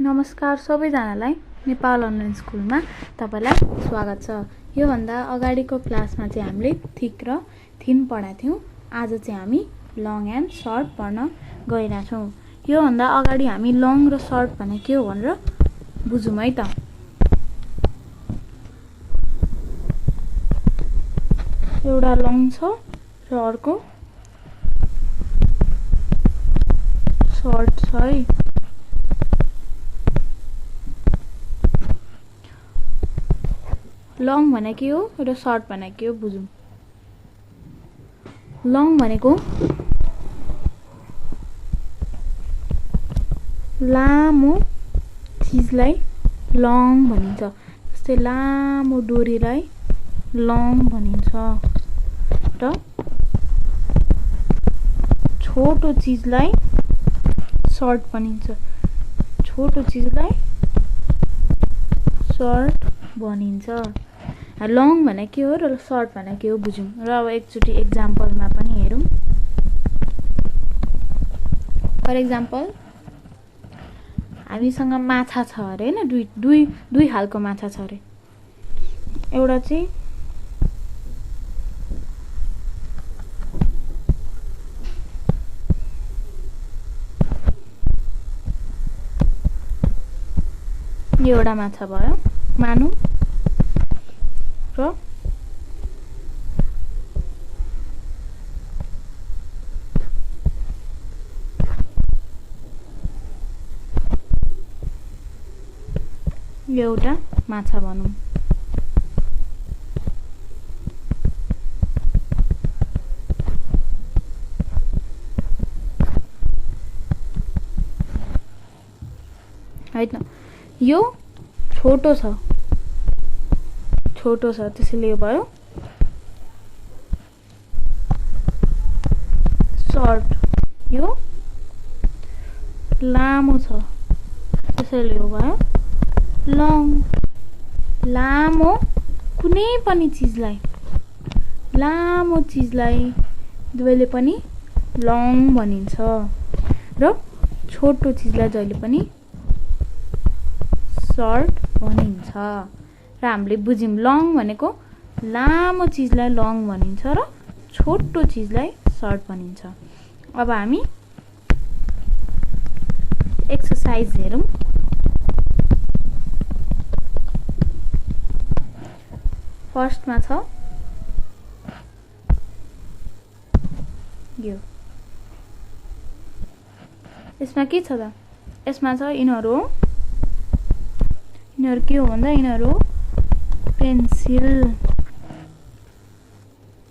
नमस्कार सबैजनालाई नेपाल अनलाइन स्कुलमा तपाईलाई स्वागत छ। यो भन्दा अगाडिको क्लासमा चाहिँ हामीले थिक र थिन पढाएको थियौं। आज चाहिँ हामी लङ एन्ड सर्ट पढ्न गइरहेछौं। यो भन्दा अगाडि हामी लङ र सर्ट भने के हो भनेर बुझौं है त। एउटा लङ छ र अर्को सर्ट छ है। लङ भनेको के हो र सर्ट भनेको के हो बुझौं। लङ भनेको लामो चीजलाई लङ भनिन्छ। जस्तै लामो डोरीलाई लङ भनिन्छ र छोटो चीजलाई सर्ट भनिन्छ। छोटो चीजलाई सर्ट भनिन्छ। लङ भने के हो र सर्ट भने के हो बुझौं र अब एकचोटी एक्जाम्पलमा पनि हेरौं। फर एक्जाम्पल हामीसँग माछा छ अरे हैन, दुई खालको माछा छ अरे। एउटा चाहिँ यो एउटा माछा भयो मानौ र यो एउटा माछा भनौं। हैन, यो छोटो छ त्यसैले यो भयो सर्ट। यो लामो छ त्यसैले यो भयो लङ। लामो कुनै पनि चीजलाई लामो चीजलाई दुवैले पनि लङ भनिन्छ र छोटो चीजलाई जहिले पनि सर्ट भनिन्छ। र हामीले बुझ्यौं लङ भनेको लामो चीजलाई लङ भनिन्छ र छोटो चीजलाई सर्ट भनिन्छ। अब हामी एक्सरसाइज हेरौं। फर्स्टमा छ यो। यसमा के छ त? यसमा छ यिनीहरु के हो भन्दा यिनीहरु पेन्सिल,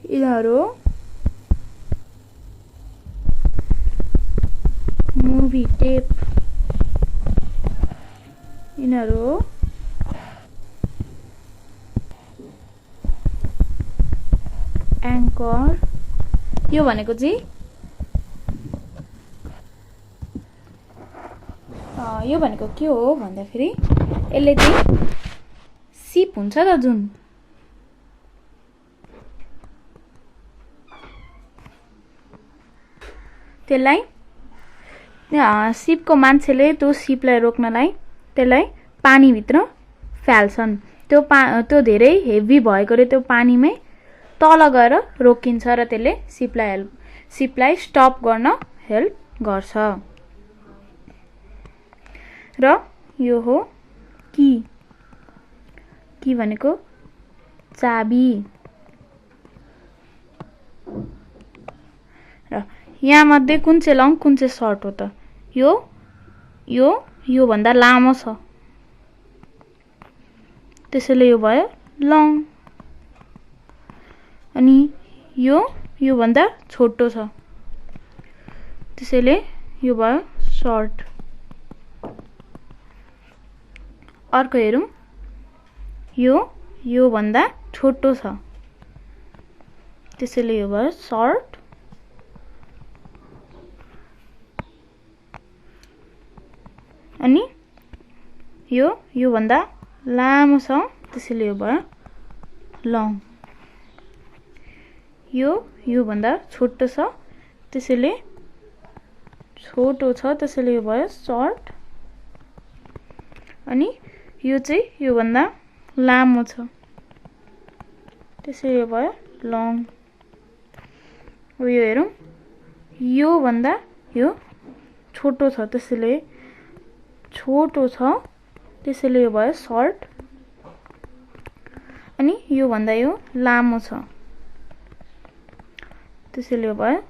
यिनीहरु मुभी टेप, यिनीहरु एङ्कर। यो भनेको चाहिँ यो भनेको के हो भन्दाखेरि यसले चाहिँ सिप हुन्छ त जुन, त्यसलाई सिपको मान्छेले त्यो सिपलाई रोक्नलाई त्यसलाई पानी भित्र फाल्छन्। त्यो धेरै हेभी भएकोले त्यो पानीमै तल गएर रोकिन्छ र त्यसले सिपलाई स्टप गर्न हेल्प गर्छ। र यो हो की भनेको चाबी। र यहाँ मध्ये कुन चाहिँ लङ कुन चाहिँ सर्ट हो त? यो भन्दा लामो छ त्यसैले यो भयो लङ। अनि यो भन्दा छोटो छ त्यसैले यो भयो सर्ट। अर्को हेरौं। यो भन्दा छोटो छ त्यसैले यो भयो सर्ट। अनि यो भन्दा लामो छ त्यसैले यो भयो लङ। यो भन्दा छोटो छ त्यसैले यो भयो सर्ट। अनि यो चाहिँ यो भन्दा लामो छ त्यसैले यो भयो लङ। अब यो हेरौँ, यो भन्दा यो छोटो छ त्यसैले छोटो छ त्यसैले यो भयो सर्ट। अनि यो भन्दा यो लामो छ त्यसैले यो भयो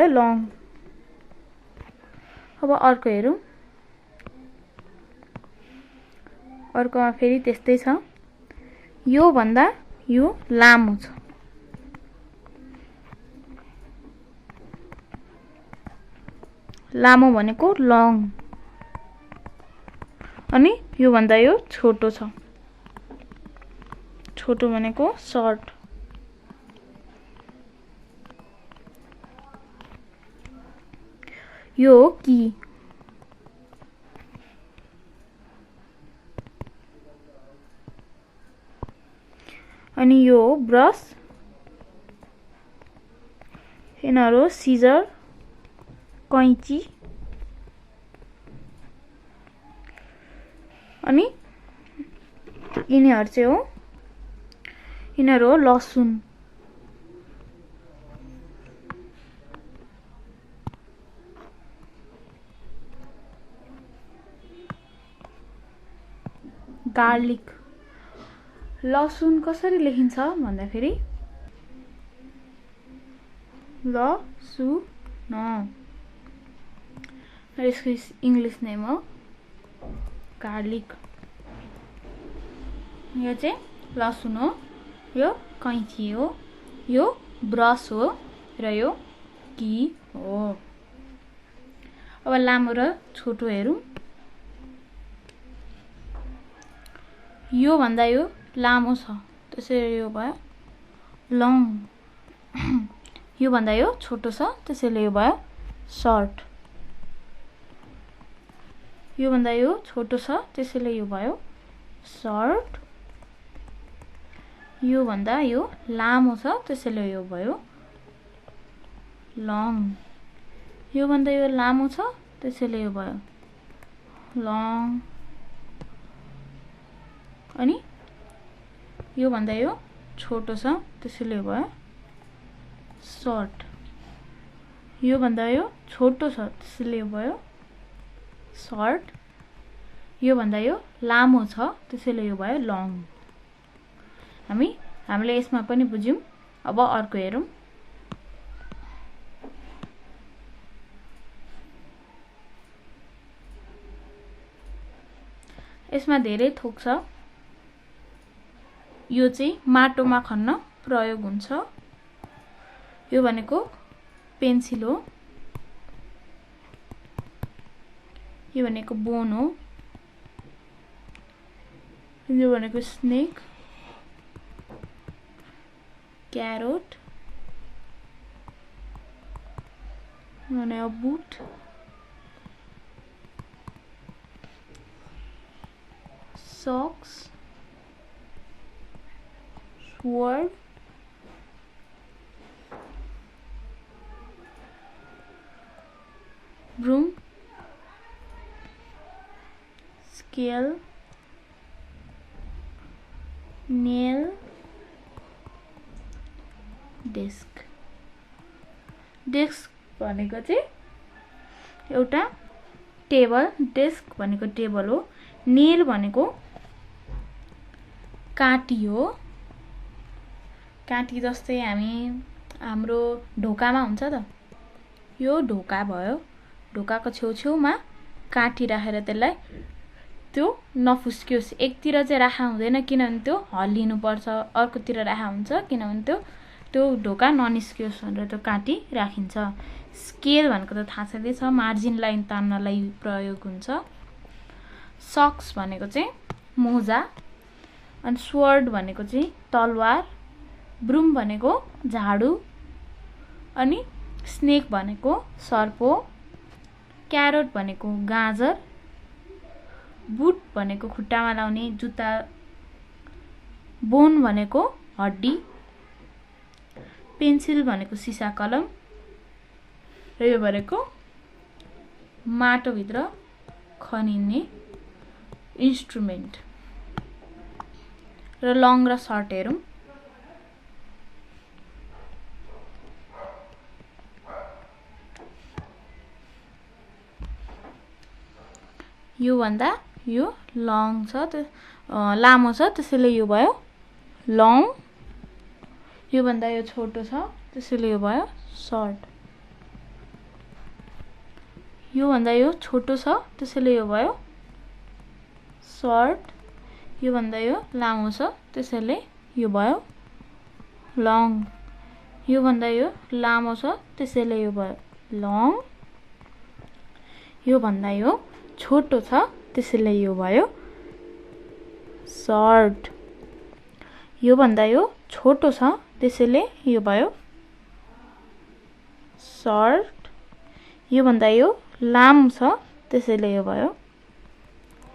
लङ। अब अर्को हेरौँ, अर्कोमा फेरि त्यस्तै छ, यो भन्दा यो लामो छ लामो भनेको लङ। अनि यो भन्दा यो छोटो छ छोटो भनेको सर्ट। यो की अनि यो ब्रस, यिनीहरू सिजर कैंची। अनि यिनीहरू हो लसुन। गार्लिक। लसुन कसरी लेखिन्छ भन्दाखेरि लसुन, यसको इंग्लिश नेम हो गार्लिक। यो चाहिँ लसुन हो, यो कैंची हो, यो ब्रस हो र यो की हो। अब लामो र छोटो हेरौँ, यो भन्दा यो लामो छ त्यसैले यो भयो लङ। यो भन्दा यो छोटो छ त्यसैले यो भयो सर्ट। यो भन्दा यो छोटो छ त्यसैले यो भयो सर्ट। यो भन्दा यो लामो छ त्यसैले यो भयो लङ। यो भन्दा यो लामो छ त्यसैले यो भयो लङ। अनि यो भन्दा यो छोटो छ त्यसैले यो भयो सर्ट। यो भन्दा यो छोटो छ त्यसैले यो भयो सर्ट। यो भन्दा यो लामो छ त्यसैले यो भयो लङ। हामीले यसमा पनि बुझ्यौं। अब अर्को हेरौँ, यसमा धेरै थोक छ। यो चाहिँ माटोमा खन्न प्रयोग हुन्छ। यो भनेको पेन्सिल हो, यो भनेको बोन हो, यो भनेको स्नेक, क्यारोट भनेको boot, socks, sword, broom, scale, nail, desk. Desk भनेको चाहिँ एउटा टेबल, डेस्क भनेको टेबल हो। नेल भनेको काटी हो, काटी जस्तै हाम्रो ढोकामा हुन्छ त, यो ढोका भयो। ढोकाको छेउछेउमा काटी राखेर त्यसलाई त्यो नफुस्कियोस्। एकतिर चाहिँ राखा हुँदैन किनभने त्यो हल्लिनु पर्छ, अर्कोतिर राखा हुन्छ किनभने त्यो ढोका ननिस्कियोस् भनेर त्यो काटी राखिन्छ। स्केल भनेको त थाहा छँदैछ, मार्जिन लाइन तान्नलाई प्रयोग हुन्छ। सक्स भनेको चाहिँ मोजा, अनि स्वर्ड भनेको चाहिँ तलवार, ब्रुम भनेको झाडु, अनि स्नेक भनेको सर्प, क्यारोट भनेको गाजर, बुट भनेको खुट्टामा लाउने जुत्ता, बोन भनेको हड्डी, पेन्सिल भनेको सिसा कलम, र यो भनेको माटोभित्र खनिने इन्स्ट्रुमेन्ट र लङ र सर्ट हेरौँ। यो भन्दा यो लङ छ, लामो छ, त्यसैले यो भयो लङ। यो भन्दा यो छोटो छ, त्यसैले यो भयो सर्ट। यो भन्दा यो छोटो छ, त्यसैले यो भयो सर्ट। यो भन्दा यो लामो छ, त्यसैले यो भयो लङ। यो भन्दा यो लामो छ, त्यसैले यो भयो लङ। यो भन्दा यो छोटो छ, त्यसैले यो भयो सर्ट। यो भन्दा यो छोटो छ, त्यसैले यो भयो सर्ट। यो भन्दा यो लामो छ, त्यसैले यो भयो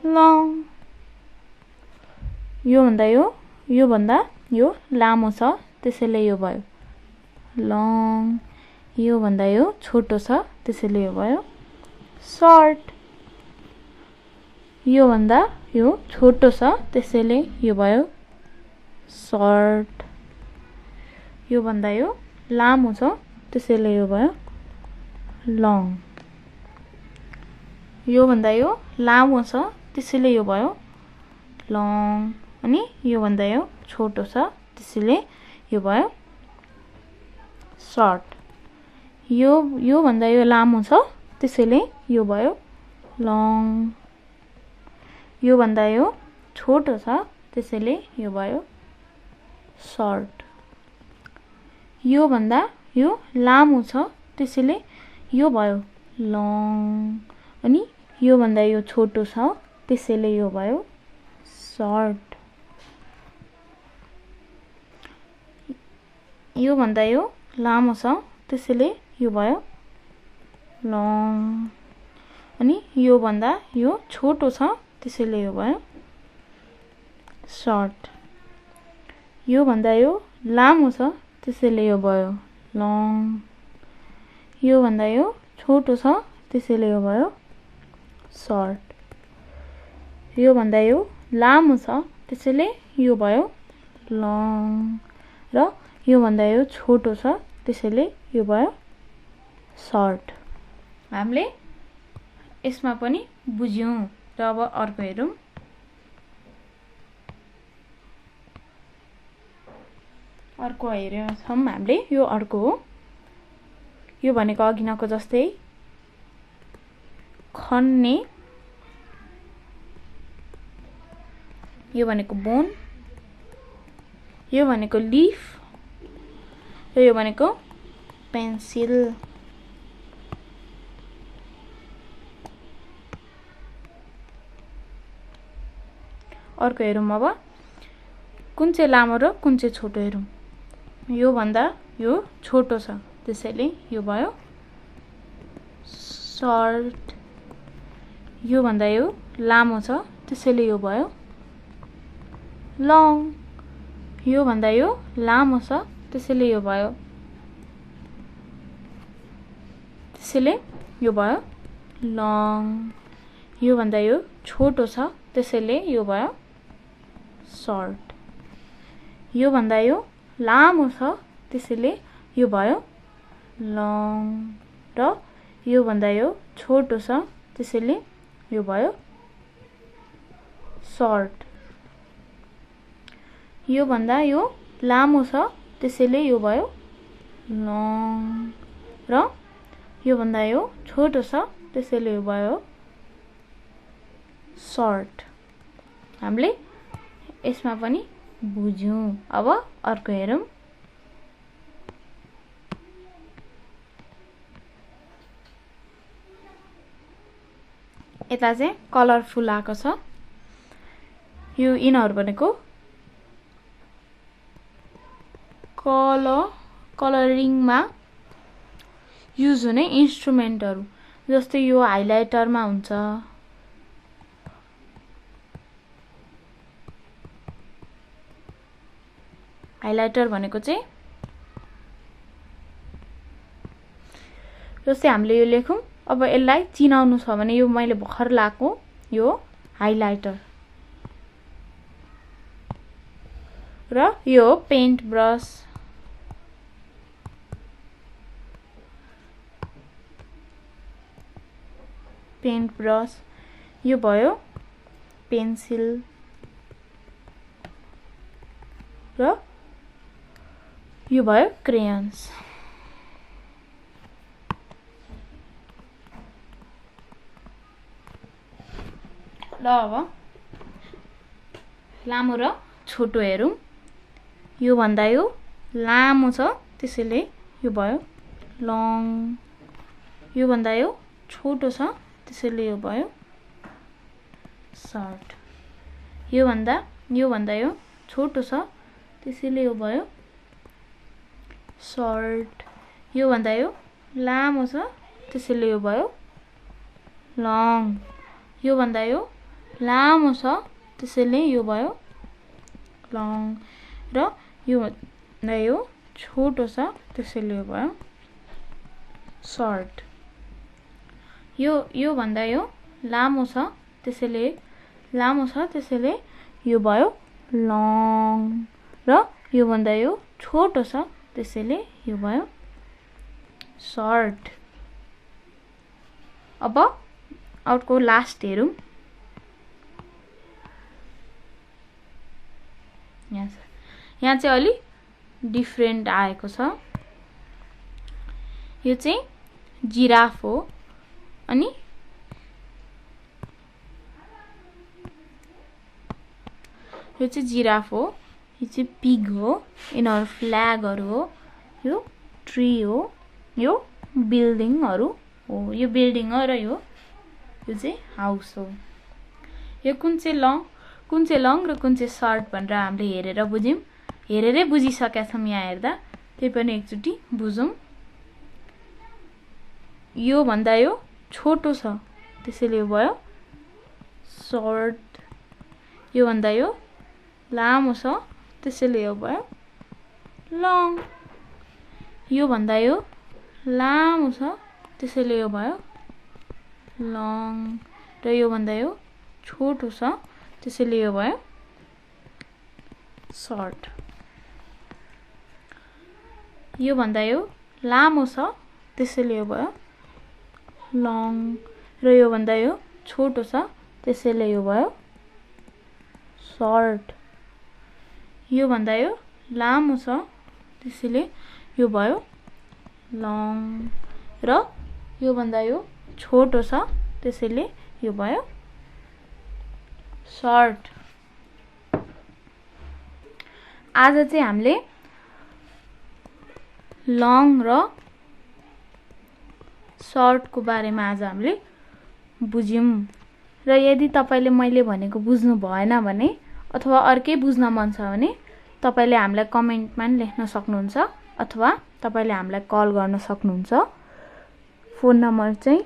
लङ। यो भन्दा यो लामो छ, त्यसैले यो भयो लङ। यो भन्दा यो छोटो छ, त्यसैले यो भयो सर्ट। यो भन्दा यो छोटो छ, त्यसैले यो भयो सर्ट। यो भन्दा यो लामो छ, त्यसैले यो भयो लङ। यो भन्दा यो लामो छ, त्यसैले यो भयो लङ। अनि यो भन्दा यो छोटो छ, त्यसैले यो भयो सर्ट। यो भन्दा यो लामो छ, त्यसैले यो भयो लङ। यो भन्दा यो छोटो छ, त्यसैले यो भयो सर्ट। यो भन्दा यो लामो छ, त्यसैले यो भयो लङ। अनि यो भन्दा यो छोटो छ, त्यसैले यो भयो सर्ट। यो भन्दा यो लामो छ, त्यसैले यो भयो लङ। अनि यो भन्दा यो छोटो छ, त्यसैले यो भयो सर्ट। यो भन्दा यो लामो छ, त्यसैले यो भयो लङ। यो भन्दा यो छोटो छ, त्यसैले यो भयो सर्ट। यो भन्दा यो लामो छ, त्यसैले यो भयो लङ। र यो भन्दा यो छोटो छ, त्यसैले यो भयो सर्ट। हामीले यसमा पनि बुझ्यौं। र अब अर्को हेरौँ। अर्को हेरेका छौँ हामीले। यो अर्को हो। यो भनेको अघि नको जस्तै खन्ने, यो भनेको बोन, यो भनेको लिफ, र यो भनेको पेन्सिल। अर्को हेरौँ अब। कुन चाहिँ लामो र कुन चाहिँ छोटो हेरौँ। यो भन्दा यो छोटो छ, त्यसैले यो भयो सर्ट। यो भन्दा यो लामो छ, त्यसैले यो भयो लङ। यो भन्दा यो लामो छ, त्यसैले यो भयो लङ। यो भन्दा यो छोटो छ, त्यसैले यो भयो सर्ट। यो भन्दा यो लामो छ, त्यसैले यो भयो लङ। र यो भन्दा यो छोटो छ, त्यसैले यो भयो सर्ट। यो भन्दा यो लामो छ, त्यसैले यो भयो लङ। र यो भन्दा यो छोटो छ, त्यसैले यो भयो सर्ट। हामीले यसमा पनि बुझ्यौं। अब अर्को हेरौँ। यता चाहिँ कलरफुल आएको छ। यो यिनीहरू भनेको कलरिङमा युज हुने इन्स्ट्रुमेन्टहरू। जस्तै यो हाइलाइटरमा हुन्छ, हाइलाइटर भनेको चाहिँ जस्तै हामीले यो लेखौँ। अब यसलाई चिनाउनु छ भने यो मैले भर्खर लाएको यो हाइलाइटर र यो पेन्ट ब्रस, यो भयो पेन्सिल र यो भयो क्रेयन्स। ल अब लामो र छोटो हेरौं। यो भन्दा यो लामो छ त्यसैले यो भयो लङ, यो भन्दा यो छोटो छ त्यसैले यो भयो सर्ट, यो भन्दा यो छोटो छ त्यसैले यो भयो सर्ट, यो भन्दा यो लामो छ त्यसैले यो भयो लङ, यो भन्दा यो लामो छ त्यसैले यो भयो लङ र यो भन्दा यो छोटो छ त्यसैले यो भयो सर्ट, यो भन्दा यो लामो छ त्यसैले यो भयो लङ र यो भन्दा यो छोटो छ त्यसैले यो भयो सर्ट। अब अर्को लास्ट हेरौं। यहाँ चाहिँ अलि डिफरेन्ट आएको छ। यो चाहिँ जिराफ हो अनि यो चाहिँ जिराफ हो, यो चाहिँ पिग हो, यिनीहरू फ्ल्यागहरू हो, यो ट्री हो, यो बिल्डिङहरू हो, यो बिल्डिङ हो र यो चाहिँ हाउस हो। यो कुन चाहिँ लङ र कुन चाहिँ सर्ट भनेर हामीले हेरेर बुझ्यौं। हेरेरै बुझिसकेका छौं यहाँ हेर्दा, त्यही पनि एकचोटि बुझौं। यो भन्दा यो छोटो छ त्यसैले यो भयो सर्ट, यो भन्दा यो लामो छ त्यसैले यो भयो लङ, यो भन्दा यो लामो छ त्यसैले यो भयो लङ र यो भन्दा यो छोटो छ त्यसैले यो भयो सर्ट, यो भन्दा यो लामो छ त्यसैले यो भयो लङ र यो भन्दा यो छोटो छ त्यसैले यो भयो सर्ट, यो भन्दा यो लामो छ त्यसैले यो भयो लङ र यो भन्दा यो छोटो छ त्यसैले यो भयो सर्ट। आज चाहिँ हामीले लङ र सर्टको बारेमा आज हामीले बुझ्यौं र यदि तपाईले मैले भनेको बुझ्नु भएन भने अथवा अर्कै बुझ्न मन छ भने तपाईले हामीलाई कमेन्टमा लेख्न सक्नुहुन्छ अथवा तपाईले हामीलाई कल गर्न सक्नुहुन्छ। फोन नम्बर चाहिँ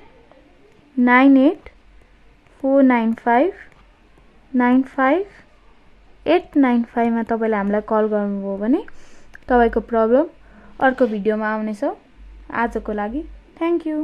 9849595895 मा तपाईले हामीलाई कल गर्नुभयो भने तपाईको प्रब्लम अर्को भिडियोमा आउनेछ। आजको लागि थ्यांक यू।